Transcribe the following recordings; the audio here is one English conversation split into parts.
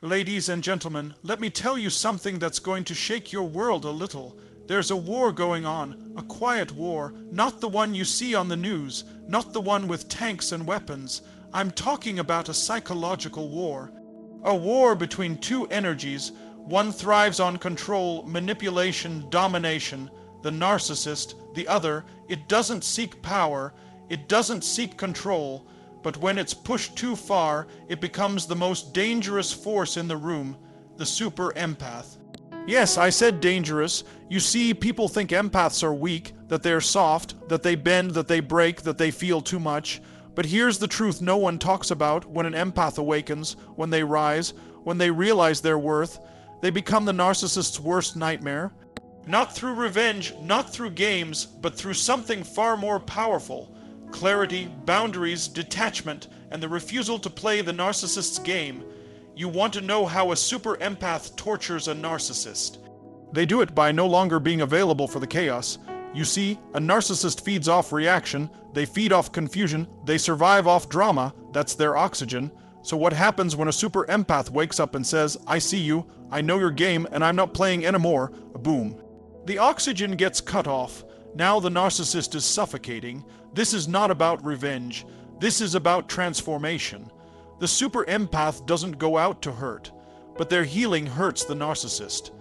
Ladies and gentlemen, let me tell you something that's going to shake your world a little. There's a war going on, a quiet war, not the one you see on the news, not the one with tanks and weapons. I'm talking about a psychological war. A war between two energies. One thrives on control, manipulation, domination. The narcissist, the other, it doesn't seek power, it doesn't seek control. But when it's pushed too far, it becomes the most dangerous force in the room, the super empath. Yes, I said dangerous. You see, people think empaths are weak, that they're soft, that they bend, that they break, that they feel too much. But here's the truth no one talks about when an empath awakens, when they rise, when they realize their worth. They become the narcissist's worst nightmare. Not through revenge, not through games, but through something far more powerful. Clarity, boundaries, detachment, and the refusal to play the narcissist's game. You want to know how a super empath tortures a narcissist. They do it by no longer being available for the chaos. You see, a narcissist feeds off reaction, they feed off confusion, they survive off drama, that's their oxygen. So what happens when a super empath wakes up and says, I see you, I know your game, and I'm not playing anymore? Boom. The oxygen gets cut off. Now the narcissist is suffocating. This is not about revenge. This is about transformation. The super empath doesn't go out to hurt, but their healing hurts the narcissist.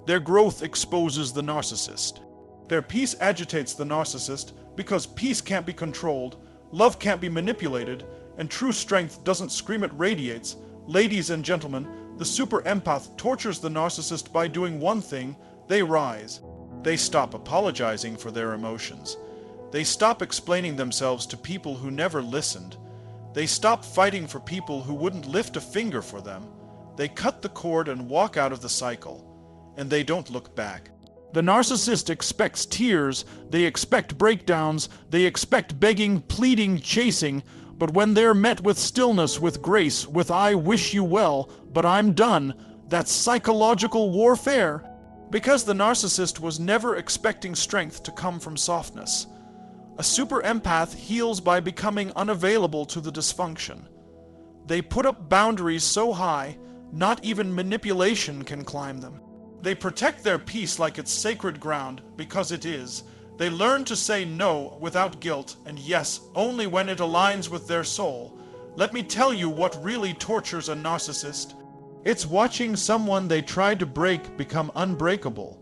Their growth exposes the narcissist. Their peace agitates the narcissist because peace can't be controlled, love can't be manipulated, and true strength doesn't scream, it radiates. Ladies and gentlemen, the super empath tortures the narcissist by doing one thing: they rise. They stop apologizing for their emotions. They stop explaining themselves to people who never listened. They stop fighting for people who wouldn't lift a finger for them. They cut the cord and walk out of the cycle. And they don't look back. The narcissist expects tears, they expect breakdowns, they expect begging, pleading, chasing, but when they're met with stillness, with grace, with I wish you well, but I'm done, that's psychological warfare. Because the narcissist was never expecting strength to come from softness. A super empath heals by becoming unavailable to the dysfunction. They put up boundaries so high, not even manipulation can climb them. They protect their peace like it's sacred ground, because it is. They learn to say no without guilt, and yes, only when it aligns with their soul. Let me tell you what really tortures a narcissist. It's watching someone they tried to break become unbreakable.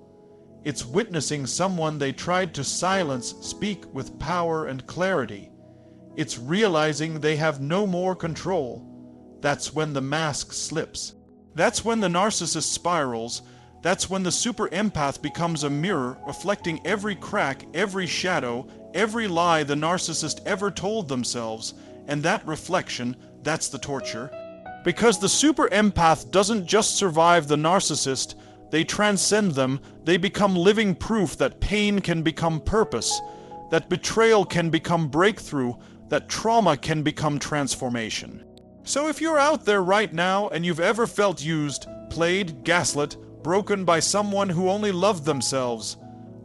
It's witnessing someone they tried to silence speak with power and clarity. It's realizing they have no more control. That's when the mask slips. That's when the narcissist spirals. That's when the super empath becomes a mirror reflecting every crack, every shadow, every lie the narcissist ever told themselves. And that reflection, that's the torture. Because the super empath doesn't just survive the narcissist, they transcend them, they become living proof that pain can become purpose, that betrayal can become breakthrough, that trauma can become transformation. So if you're out there right now and you've ever felt used, played, gaslit, broken by someone who only loved themselves,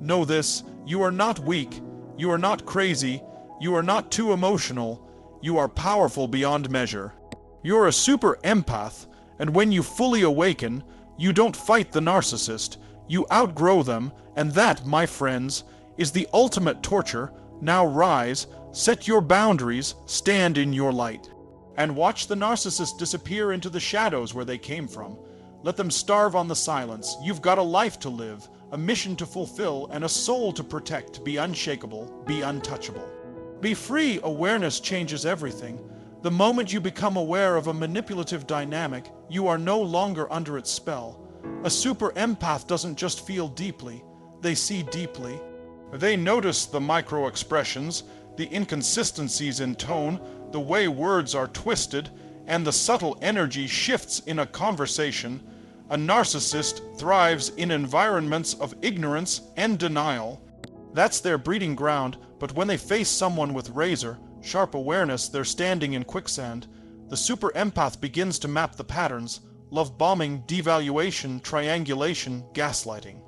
know this: you are not weak, you are not crazy, you are not too emotional, you are powerful beyond measure. You're a super empath, and when you fully awaken, you don't fight the narcissist, you outgrow them, and that, my friends, is the ultimate torture. Now rise, set your boundaries, stand in your light. And watch the narcissist disappear into the shadows where they came from. Let them starve on the silence. You've got a life to live, a mission to fulfill, and a soul to protect. Be unshakable, be untouchable. Be free. Awareness changes everything. The moment you become aware of a manipulative dynamic, you are no longer under its spell. A super empath doesn't just feel deeply, they see deeply. They notice the micro-expressions, the inconsistencies in tone, the way words are twisted, and the subtle energy shifts in a conversation. A narcissist thrives in environments of ignorance and denial. That's their breeding ground, but when they face someone with razor-sharp awareness, they're standing in quicksand. The super empath begins to map the patterns: love bombing, devaluation, triangulation, gaslighting.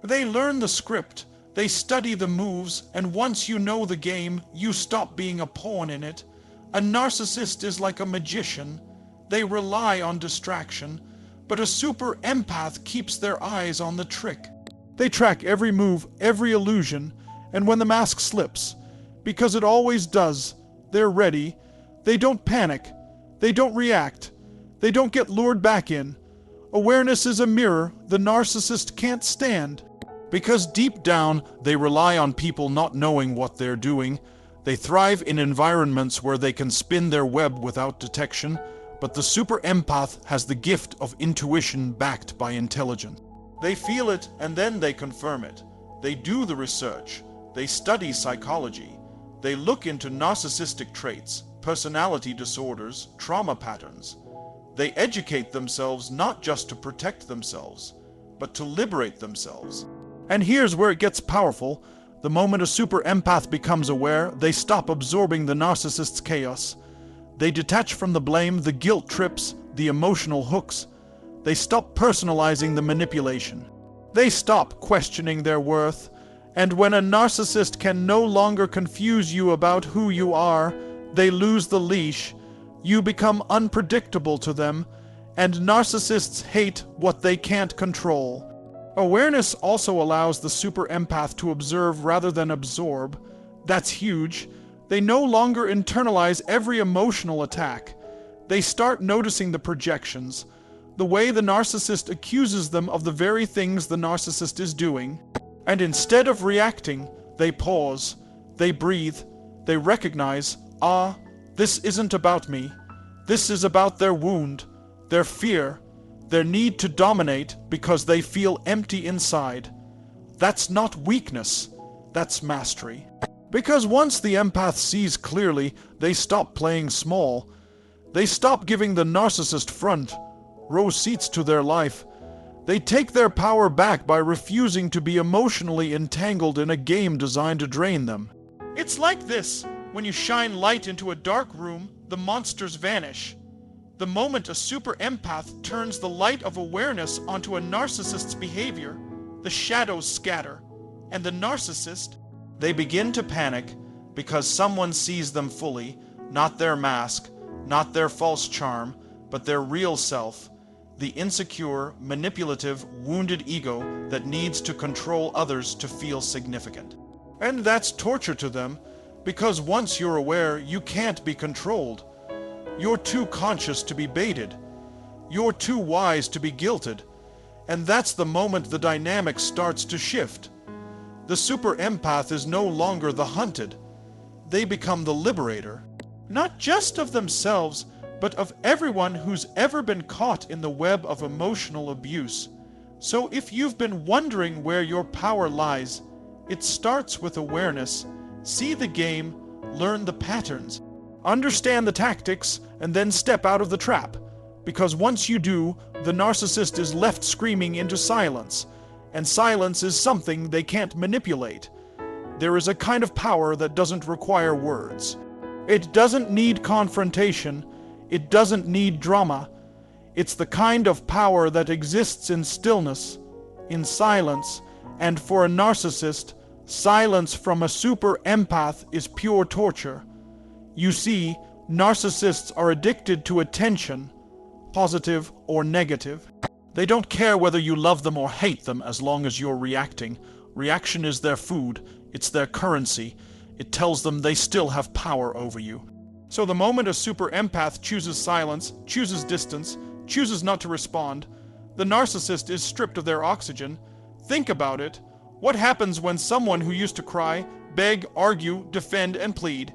They learn the script, they study the moves, and once you know the game, you stop being a pawn in it. A narcissist is like a magician. They rely on distraction, But a super empath keeps their eyes on the trick. They track every move, every illusion, and when the mask slips, because it always does, they're ready. They don't panic. They don't react. They don't get lured back in. Awareness is a mirror the narcissist can't stand. Because deep down, they rely on people not knowing what they're doing. They thrive in environments where they can spin their web without detection, but the super empath has the gift of intuition backed by intelligence. They feel it and then they confirm it. They do the research. They study psychology. They look into narcissistic traits, personality disorders, trauma patterns. They educate themselves not just to protect themselves, but to liberate themselves. And here's where it gets powerful. The moment a super empath becomes aware, they stop absorbing the narcissist's chaos. They detach from the blame, the guilt trips, the emotional hooks. They stop personalizing the manipulation. They stop questioning their worth. And when a narcissist can no longer confuse you about who you are, they lose the leash. You become unpredictable to them, and narcissists hate what they can't control. Awareness also allows the super empath to observe rather than absorb. That's huge. They no longer internalize every emotional attack. They start noticing the projections, the way the narcissist accuses them of the very things the narcissist is doing. And instead of reacting, they pause, they breathe, they recognize, this isn't about me. This is about their wound, their fear, their need to dominate because they feel empty inside. That's not weakness, that's mastery. Because once the empath sees clearly, they stop playing small. They stop giving the narcissist front row seats to their life. They take their power back by refusing to be emotionally entangled in a game designed to drain them. It's like this. When you shine light into a dark room, the monsters vanish. The moment a super empath turns the light of awareness onto a narcissist's behavior, the shadows scatter, and the narcissist, they begin to panic because someone sees them fully, not their mask, not their false charm, but their real self, the insecure, manipulative, wounded ego that needs to control others to feel significant. And that's torture to them, because once you're aware, you can't be controlled. You're too conscious to be baited. You're too wise to be guilted. And that's the moment the dynamic starts to shift. The super empath is no longer the hunted. They become the liberator, not just of themselves, but of everyone who's ever been caught in the web of emotional abuse. So if you've been wondering where your power lies, it starts with awareness. See the game, learn the patterns, understand the tactics, and then step out of the trap. Because once you do, the narcissist is left screaming into silence, and silence is something they can't manipulate. There is a kind of power that doesn't require words. It doesn't need confrontation. It doesn't need drama. It's the kind of power that exists in stillness, in silence, and for a narcissist, silence from a super empath is pure torture. You see, narcissists are addicted to attention, positive or negative. They don't care whether you love them or hate them as long as you're reacting. Reaction is their food. It's their currency. It tells them they still have power over you. So the moment a super empath chooses silence, chooses distance, chooses not to respond, the narcissist is stripped of their oxygen. Think about it. What happens when someone who used to cry, beg, argue, defend, and plead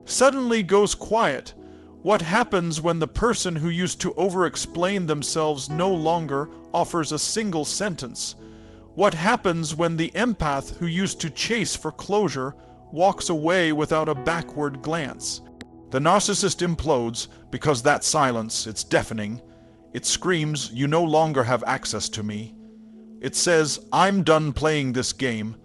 suddenly goes quiet? What happens when the person who used to over-explain themselves no longer offers a single sentence? What happens when the empath who used to chase for closure walks away without a backward glance? The narcissist implodes because that silence, it's deafening. It screams, "You no longer have access to me." It says, "I'm done playing this game."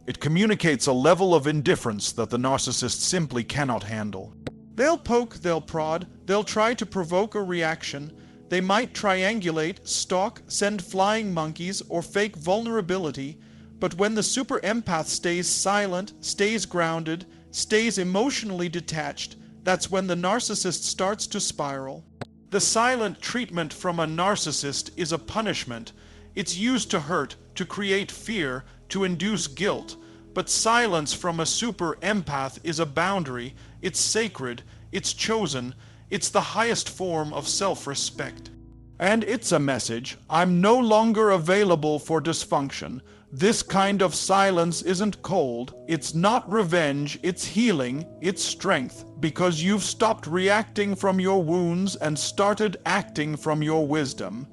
It communicates a level of indifference that the narcissist simply cannot handle. They'll poke, they'll prod, they'll try to provoke a reaction. They might triangulate, stalk, send flying monkeys, or fake vulnerability. But when the super empath stays silent, stays grounded, stays emotionally detached, that's when the narcissist starts to spiral. The silent treatment from a narcissist is a punishment. It's used to hurt, to create fear, to induce guilt. But silence from a super empath is a boundary. It's sacred. It's chosen. It's the highest form of self-respect. And it's a message: I'm no longer available for dysfunction. This kind of silence isn't cold. It's not revenge. It's healing. It's strength. Because you've stopped reacting from your wounds and started acting from your wisdom.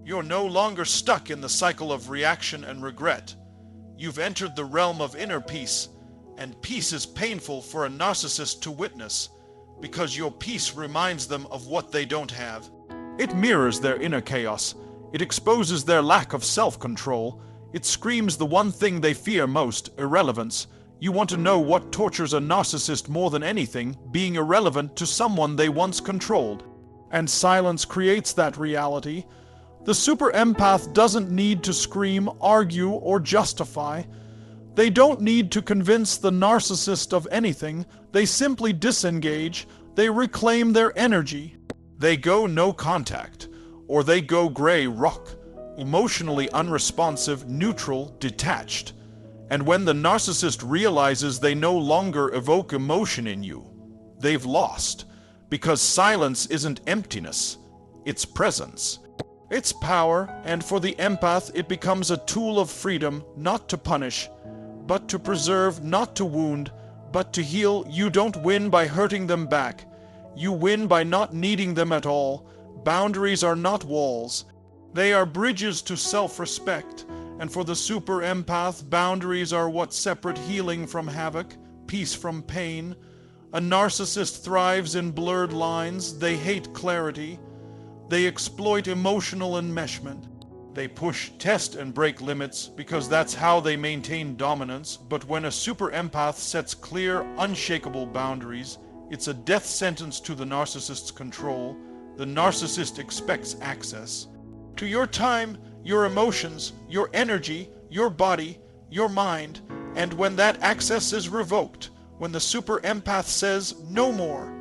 You're no longer stuck in the cycle of reaction and regret. You've entered the realm of inner peace, and peace is painful for a narcissist to witness, because your peace reminds them of what they don't have. It mirrors their inner chaos. It exposes their lack of self-control. It screams the one thing they fear most: irrelevance. You want to know what tortures a narcissist more than anything? Being irrelevant to someone they once controlled. And silence creates that reality. The super empath doesn't need to scream, argue, or justify. They don't need to convince the narcissist of anything. They simply disengage. They reclaim their energy. They go no contact, or they go gray rock, emotionally unresponsive, neutral, detached. And when the narcissist realizes they no longer evoke emotion in you, they've lost, because silence isn't emptiness, it's presence. It's power, and for the empath it becomes a tool of freedom, not to punish, but to preserve, not to wound, but to heal. You don't win by hurting them back. You win by not needing them at all. Boundaries are not walls. They are bridges to self-respect. And for the super empath, boundaries are what separate healing from havoc, peace from pain. A narcissist thrives in blurred lines. They hate clarity. They exploit emotional enmeshment. They push, test, and break limits because that's how they maintain dominance. But when a super empath sets clear, unshakable boundaries, it's a death sentence to the narcissist's control. The narcissist expects access to your time, your emotions, your energy, your body, your mind. And when that access is revoked, when the super empath says, "No more.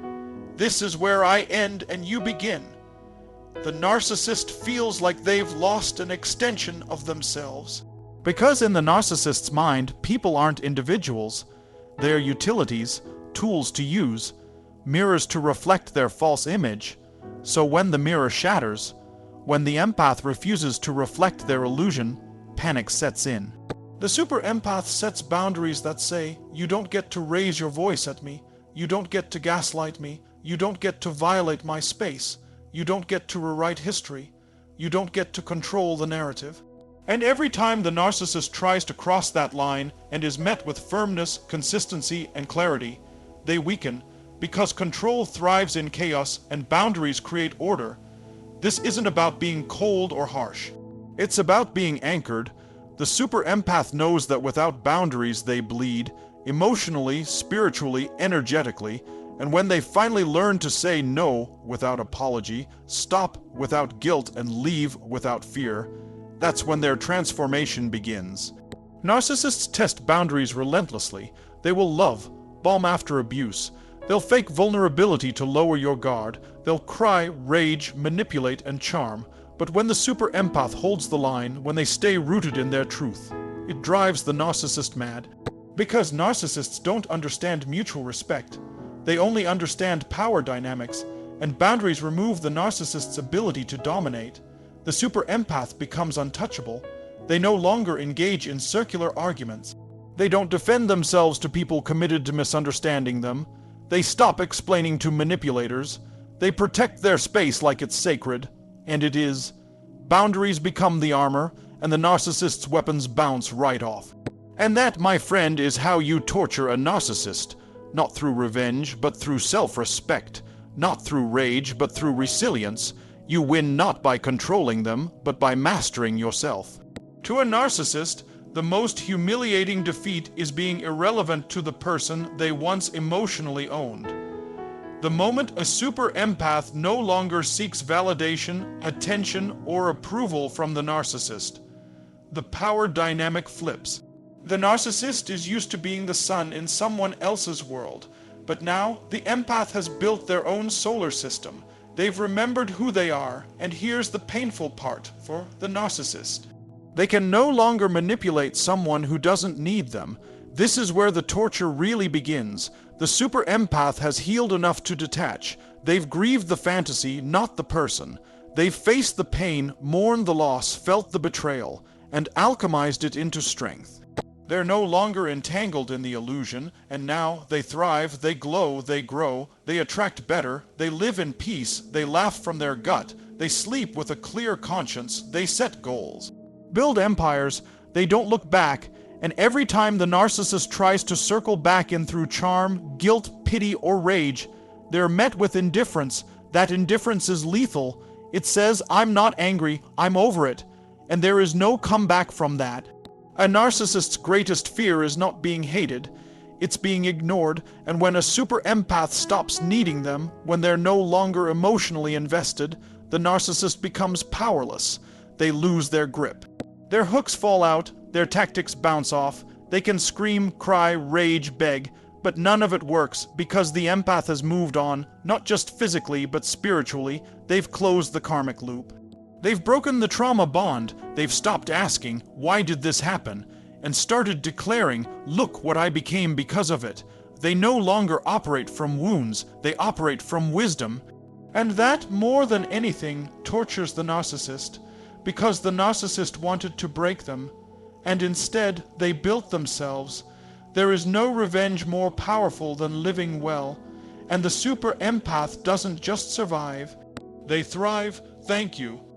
This is where I end and you begin," the narcissist feels like they've lost an extension of themselves. Because in the narcissist's mind, people aren't individuals. They're utilities, tools to use, mirrors to reflect their false image. So when the mirror shatters, when the empath refuses to reflect their illusion, panic sets in. The super empath sets boundaries that say, "You don't get to raise your voice at me. You don't get to gaslight me. You don't get to violate my space. You don't get to rewrite history. You don't get to control the narrative." And every time the narcissist tries to cross that line and is met with firmness, consistency, and clarity, they weaken, because control thrives in chaos and boundaries create order. This isn't about being cold or harsh. It's about being anchored. The super empath knows that without boundaries they bleed, emotionally, spiritually, energetically. And when they finally learn to say no without apology, stop without guilt, and leave without fear, that's when their transformation begins. Narcissists test boundaries relentlessly. They will love, balm after abuse. They'll fake vulnerability to lower your guard. They'll cry, rage, manipulate, and charm. But when the super empath holds the line, when they stay rooted in their truth, it drives the narcissist mad. Because narcissists don't understand mutual respect. They only understand power dynamics, and boundaries remove the narcissist's ability to dominate. The super empath becomes untouchable. They no longer engage in circular arguments. They don't defend themselves to people committed to misunderstanding them. They stop explaining to manipulators. They protect their space like it's sacred, and it is. Boundaries become the armor, and the narcissist's weapons bounce right off. And that, my friend, is how you torture a narcissist. Not through revenge, but through self-respect. Not through rage, but through resilience. You win not by controlling them, but by mastering yourself. To a narcissist, the most humiliating defeat is being irrelevant to the person they once emotionally owned. The moment a super empath no longer seeks validation, attention, or approval from the narcissist, the power dynamic flips. The narcissist is used to being the sun in someone else's world, but now the empath has built their own solar system. They've remembered who they are, and here's the painful part for the narcissist. They can no longer manipulate someone who doesn't need them. This is where the torture really begins. The super empath has healed enough to detach. They've grieved the fantasy, not the person. They've faced the pain, mourned the loss, felt the betrayal, and alchemized it into strength. They're no longer entangled in the illusion, and now they thrive, they glow, they grow, they attract better, they live in peace, they laugh from their gut, they sleep with a clear conscience, they set goals. Build empires, they don't look back, and every time the narcissist tries to circle back in through charm, guilt, pity, or rage, they're met with indifference. That indifference is lethal. It says, I'm not angry, I'm over it, and there is no comeback from that. A narcissist's greatest fear is not being hated, it's being ignored, and when a super empath stops needing them, when they're no longer emotionally invested, the narcissist becomes powerless. They lose their grip. Their hooks fall out, their tactics bounce off, they can scream, cry, rage, beg, but none of it works because the empath has moved on, not just physically but spiritually. They've closed the karmic loop. They've broken the trauma bond. They've stopped asking, why did this happen? And started declaring, look what I became because of it. They no longer operate from wounds, they operate from wisdom. And that, more than anything, tortures the narcissist, because the narcissist wanted to break them, and instead they built themselves. There is no revenge more powerful than living well, and the super empath doesn't just survive, they thrive. Thank you.